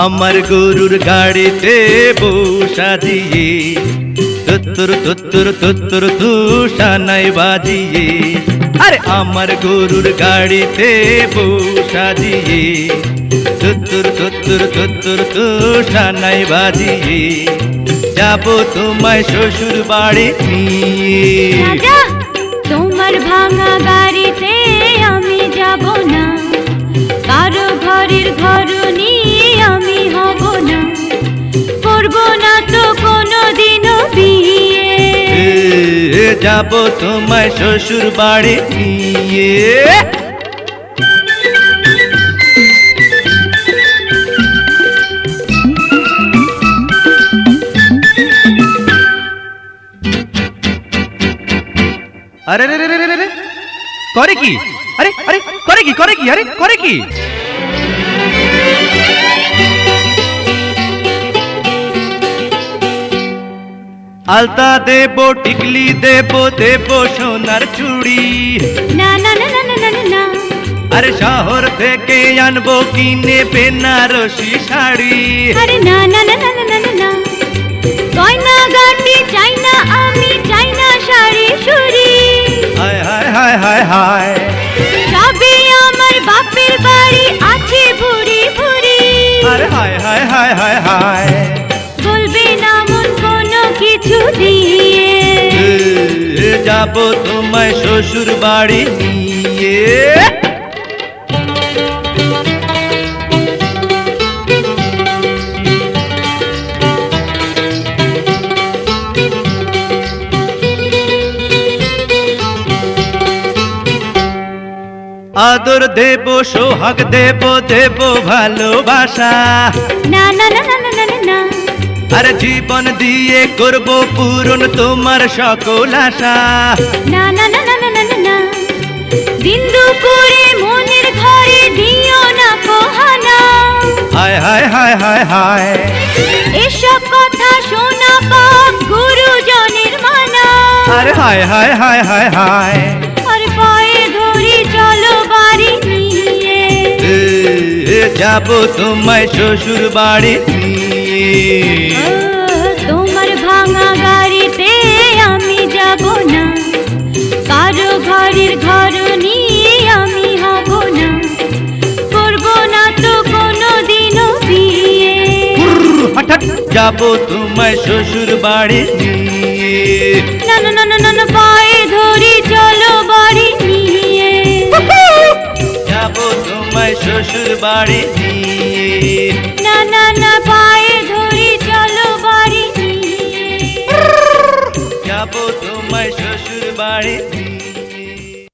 আমার গরুর গাড়িতে বউ সাজিয়ে তুত্তুর তুত্তুর তুত্তুর তুষানাই বাজিয়ে, আরে আমার গরুর গাড়িতে বউ সাজিয়ে তুত্তুর তুত্তুর তুত্তুর তুষানাই বাজিয়ে যাব তোমায় শ্বশুর বাড়ি নিয়ে। রাজা, তোমার ভাঙা গাড়িতে আমি যাব না, কারো ঘরের ঘরনি আমি হব না, করব না তো কোনোদিনও বিয়ে। যাব তোমায় শ্বশুর বাড়ি নিয়ে। আরে রে রে রে রে রে, করে কি? আরে আরে করে কি? করে কি? আরে করে কি? আলতা দেব, টিকলি দেব, দেব সোনার চুড়ি। না না না না না না না না, আরে শহর থেকে আনবো কিনে বেনারসি শাড়ি। আরে না না না না না না না না, গয়না গাটি চাই না আমি, চাই না শাড়ি সুরি। হায় হায় হায় হায় হায়, সবই আমার বাপের বাড়ি আছে ভুরি ভুরি। আরে হায় হায় হায় হায় হায়, বলবে না মন কোনো কিছু দিয়ে। যাব তোমায় শ্বশুর বাড়ি নিয়ে। আদর দেব, সোহাগ দেব, দেব ভালোবাসা। না না না না না না না না, আরে জীবন দিয়ে করব পূরণ তোমার সকল আশা। না না না না না না না না, দিন দুপুরে মনের ঘরে দিও না পোহানা। হায় হায় হায় হায় হায়, এসব কথা শোনা পাপ গুরুজনের মানা। আরে হায় হায় হায় হায় হায়, আর পায়ে ধরি চলো বাড়ি নিয়ে। যাব তোমায় শ্বশুর বাড়ি নিয়ে। তোমার ভাঙা গাড়িতে আমি যাব না, কারো ঘরের ঘরনি আমি হব না, করব না তো কোনোদিনও বিয়ে। হঠাৎ যাব তোমায় শ্বশুর বাড়ি নিয়ে। না না না না না না, পায়ে ধরি চলো বাড়ি নিয়ে। যাব তোমায় শ্বশুর বাড়ি নিয়ে। না